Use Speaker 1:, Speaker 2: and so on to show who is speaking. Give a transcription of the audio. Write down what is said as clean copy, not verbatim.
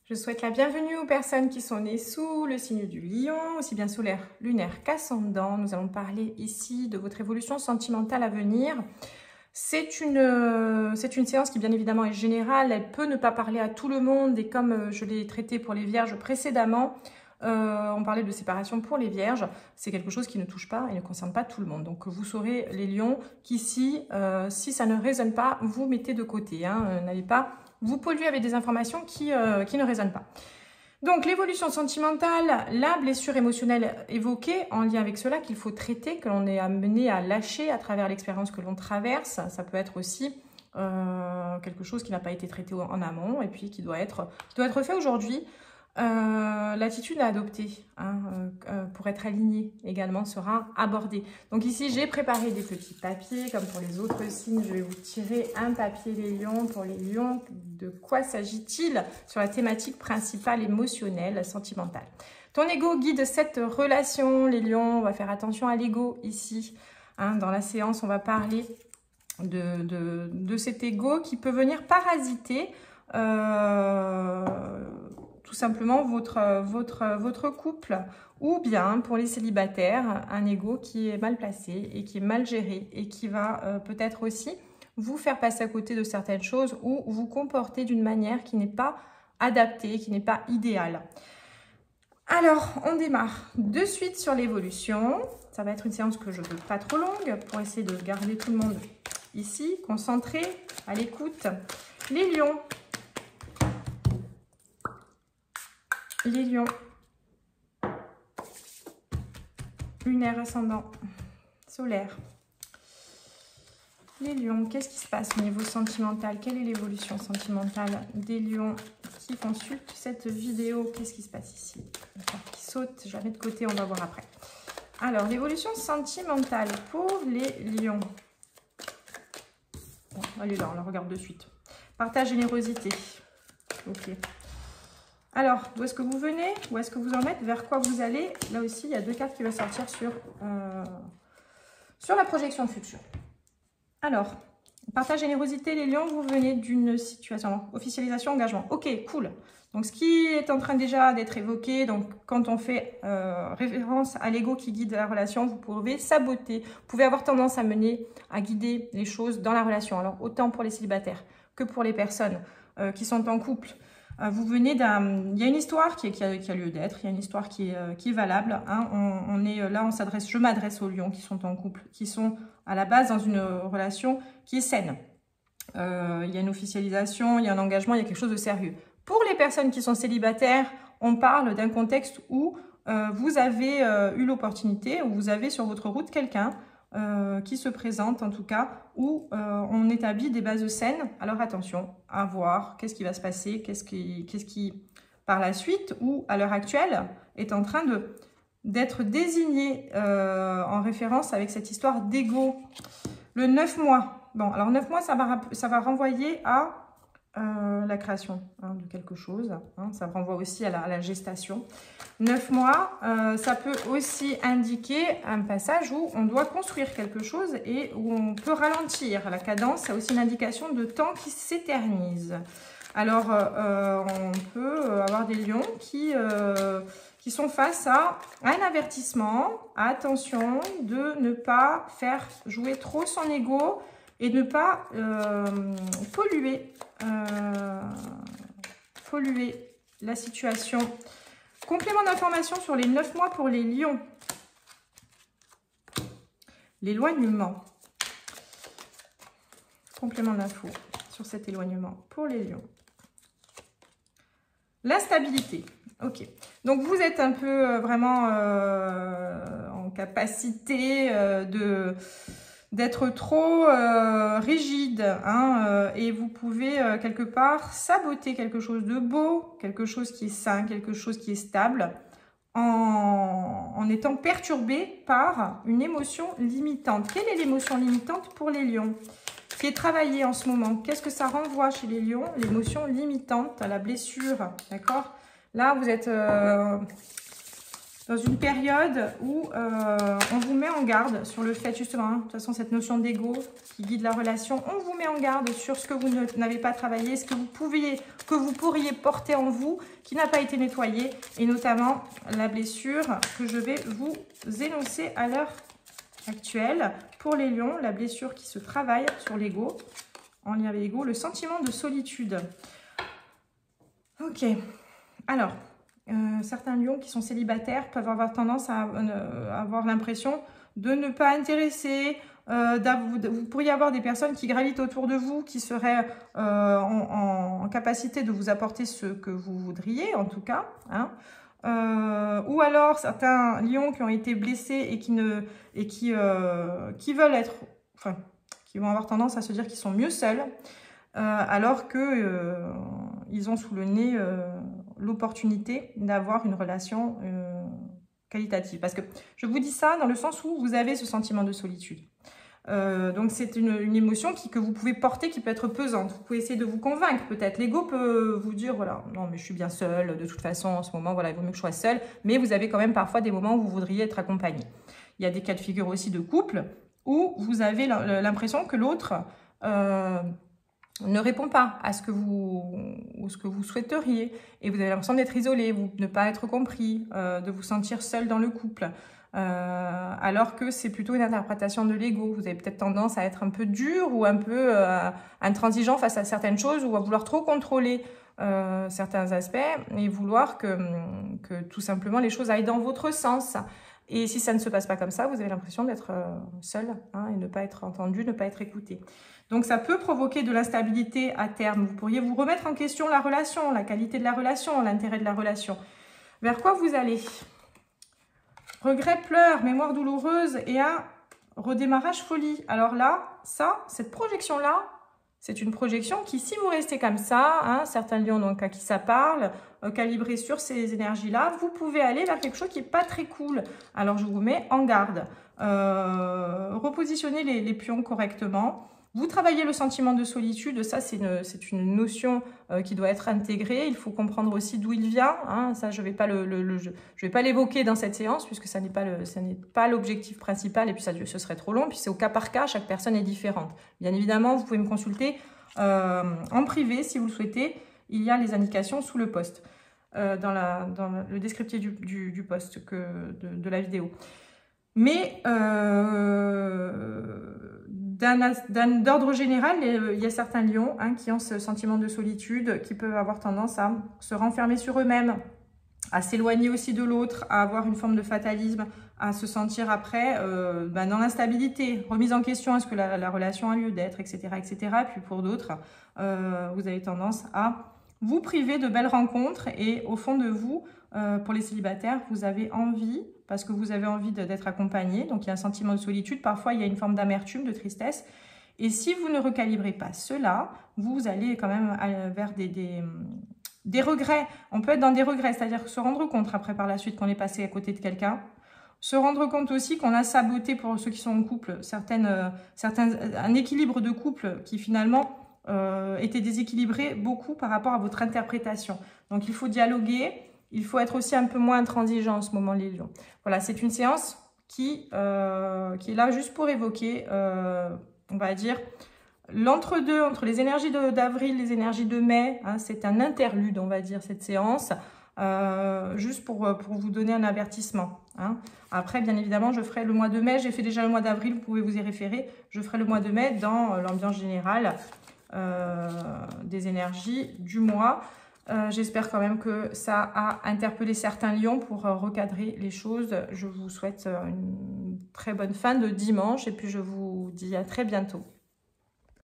Speaker 1: Je souhaite la bienvenue aux personnes qui sont nées sous le signe du lion, aussi bien solaire, lunaire qu'ascendant. Nous allons parler ici de votre évolution sentimentale à venir. C'est une séance qui bien évidemment est générale, elle peut ne pas parler à tout le monde et comme je l'ai traité pour les vierges précédemment, on parlait de séparation pour les vierges, c'est quelque chose qui ne touche pas et ne concerne pas tout le monde. Donc vous saurez les lions qu'ici, si ça ne résonne pas, vous mettez de côté, n'allez pas vous polluer avec des informations qui ne résonnent pas. Donc l'évolution sentimentale, la blessure émotionnelle évoquée en lien avec cela qu'il faut traiter, que l'on est amené à lâcher à travers l'expérience que l'on traverse. Ça peut être aussi quelque chose qui n'a pas été traité en amont et puis qui doit être fait aujourd'hui. L'attitude à adopter pour être aligné également sera abordée. Donc ici, j'ai préparé des petits papiers, comme pour les autres signes. Je vais vous tirer un papier les lions. Pour les lions, de quoi s'agit-il sur la thématique principale émotionnelle, sentimentale? Ton ego guide cette relation, les lions. On va faire attention à l'ego ici. Dans la séance, on va parler de cet ego qui peut venir parasiter tout simplement votre couple, ou bien pour les célibataires, un ego qui est mal placé et qui est mal géré et qui va peut-être aussi vous faire passer à côté de certaines choses ou vous comporter d'une manière qui n'est pas adaptée, qui n'est pas idéale. Alors, on démarre de suite sur l'évolution. Ça va être une séance que je ne veux pas trop longue pour essayer de garder tout le monde ici, concentré, à l'écoute. Les lions. Les lions, lunaire, ascendant, solaire. Les lions, qu'est-ce qui se passe au niveau sentimental? Quelle est l'évolution sentimentale des lions qui consultent cette vidéo? Qu'est-ce qui se passe ici? Qui saute, je la mets de côté, on va voir après. Alors, l'évolution sentimentale pour les lions. Bon, elle est là, on la regarde de suite. Partage, générosité. Ok. Alors, d'où est-ce que vous venez? Où est-ce que vous en êtes? Vers quoi vous allez? Là aussi, il y a deux cartes qui vont sortir sur la projection future. Alors, partage, générosité, les lions, vous venez d'une situation, officialisation, engagement. Ok, cool. Donc, ce qui est en train déjà d'être évoqué, donc quand on fait référence à l'ego qui guide la relation, vous pouvez saboter, vous pouvez avoir tendance à guider les choses dans la relation. Alors, autant pour les célibataires que pour les personnes qui sont en couple. Vous venez d'un... Il y a une histoire qui a lieu d'être, il y a une histoire qui est valable. On est là, je m'adresse aux lions qui sont en couple, qui sont à la base dans une relation qui est saine. Il y a une officialisation, il y a un engagement, il y a quelque chose de sérieux. Pour les personnes qui sont célibataires, on parle d'un contexte où vous avez eu l'opportunité, où vous avez sur votre route quelqu'un qui se présente en tout cas, où on établit des bases saines. Alors attention à voir qu'est-ce qui va se passer, qu'est-ce qui par la suite ou à l'heure actuelle est en train d'être désigné en référence avec cette histoire d'ego. Le 9 mois, bon alors 9 mois ça va renvoyer à la création de quelque chose, ça renvoie aussi à la gestation. 9 mois, ça peut aussi indiquer un passage où on doit construire quelque chose et où on peut ralentir. La cadence, c'est aussi une indication de temps qui s'éternise. Alors, on peut avoir des lions qui sont face à un avertissement. Attention de ne pas faire jouer trop son ego et de ne pas polluer la situation. Complément d'information sur les 9 mois pour les lions. L'éloignement. Complément d'info sur cet éloignement pour les lions. L'instabilité. Ok. Donc, vous êtes un peu vraiment en capacité d'être trop rigide et vous pouvez quelque part saboter quelque chose de beau, quelque chose qui est sain, quelque chose qui est stable en étant perturbé par une émotion limitante. Quelle est l'émotion limitante pour les lions qui est travaillée en ce moment? Qu'est-ce que ça renvoie chez les lions? L'émotion limitante à la blessure, d'accord? Là, vous êtes dans une période où on vous met en garde sur le fait justement, hein, de toute façon cette notion d'ego qui guide la relation, on vous met en garde sur ce que vous n'avez pas travaillé, ce que vous pourriez porter en vous, qui n'a pas été nettoyé, et notamment la blessure que je vais vous énoncer à l'heure actuelle. Pour les lions, la blessure qui se travaille sur l'ego, en lien avec l'ego, le sentiment de solitude. Ok, alors... certains lions qui sont célibataires peuvent avoir tendance à avoir l'impression de ne pas intéresser. Vous pourriez avoir des personnes qui gravitent autour de vous, qui seraient en capacité de vous apporter ce que vous voudriez, en tout cas. Hein. Ou alors certains lions qui ont été blessés et qui veulent être... Enfin, qui vont avoir tendance à se dire qu'ils sont mieux seuls, alors que ils ont sous le nez... l'opportunité d'avoir une relation qualitative. Parce que je vous dis ça dans le sens où vous avez ce sentiment de solitude. Donc c'est une émotion que vous pouvez porter, qui peut être pesante. Vous pouvez essayer de vous convaincre peut-être. L'ego peut vous dire, voilà, non mais je suis bien seule, de toute façon en ce moment, voilà, il vaut mieux que je sois seule. Mais vous avez quand même parfois des moments où vous voudriez être accompagné. Il y a des cas de figure aussi de couple où vous avez l'impression que l'autre... ne répond pas à ce que vous souhaiteriez, et vous avez l'impression d'être isolé, de ne pas être compris, de vous sentir seul dans le couple, alors que c'est plutôt une interprétation de l'ego. Vous avez peut-être tendance à être un peu dur ou un peu intransigeant face à certaines choses, ou à vouloir trop contrôler certains aspects, et vouloir que tout simplement les choses aillent dans votre sens. Et si ça ne se passe pas comme ça, vous avez l'impression d'être seul, hein, et ne pas être entendu, ne pas être écouté. Donc ça peut provoquer de l'instabilité à terme. Vous pourriez vous remettre en question la relation, la qualité de la relation, l'intérêt de la relation. Vers quoi vous allez? Regret, pleurs, mémoire douloureuse et un redémarrage folie. Alors là, cette projection-là, c'est une projection qui, si vous restez comme ça, hein, certains lions donc à qui ça parle, calibrés sur ces énergies-là, vous pouvez aller vers quelque chose qui n'est pas très cool. Alors je vous mets en garde. Repositionnez les pions correctement. Vous travaillez le sentiment de solitude, ça c'est une notion qui doit être intégrée. Il faut comprendre aussi d'où il vient. Hein. Ça, je ne vais pas l'évoquer dans cette séance, puisque ça n'est pas l'objectif principal, et puis ce serait trop long. Puis c'est au cas par cas, chaque personne est différente. Bien évidemment, vous pouvez me consulter en privé si vous le souhaitez. Il y a les indications sous le post, dans le descriptif du post de la vidéo. Mais d'ordre général, il y a certains lions, hein, qui ont ce sentiment de solitude, qui peuvent avoir tendance à se renfermer sur eux-mêmes, à s'éloigner aussi de l'autre, à avoir une forme de fatalisme, à se sentir après dans l'instabilité, remise en question, est-ce que la relation a lieu d'être, etc., etc. Puis pour d'autres, vous avez tendance à vous priver de belles rencontres, et au fond de vous, pour les célibataires, vous avez envie, parce que vous avez envie d'être accompagné, donc il y a un sentiment de solitude, parfois il y a une forme d'amertume, de tristesse, et si vous ne recalibrez pas cela, vous allez quand même vers des regrets. On peut être dans des regrets, c'est-à-dire se rendre compte après par la suite qu'on est passé à côté de quelqu'un, se rendre compte aussi qu'on a saboté, pour ceux qui sont en couple, un équilibre de couple qui finalement était déséquilibré beaucoup par rapport à votre interprétation. Donc il faut dialoguer. Il faut être aussi un peu moins intransigeant en ce moment, les lions. Voilà, c'est une séance qui est là juste pour évoquer, on va dire, l'entre-deux, entre les énergies d'avril, les énergies de mai. Hein, c'est un interlude, on va dire, cette séance, juste pour vous donner un avertissement. Hein. Après, bien évidemment, je ferai le mois de mai. J'ai fait déjà le mois d'avril, vous pouvez vous y référer. Je ferai le mois de mai dans l'ambiance générale des énergies du mois. J'espère quand même que ça a interpellé certains lions pour recadrer les choses. Je vous souhaite une très bonne fin de dimanche, et puis je vous dis à très bientôt.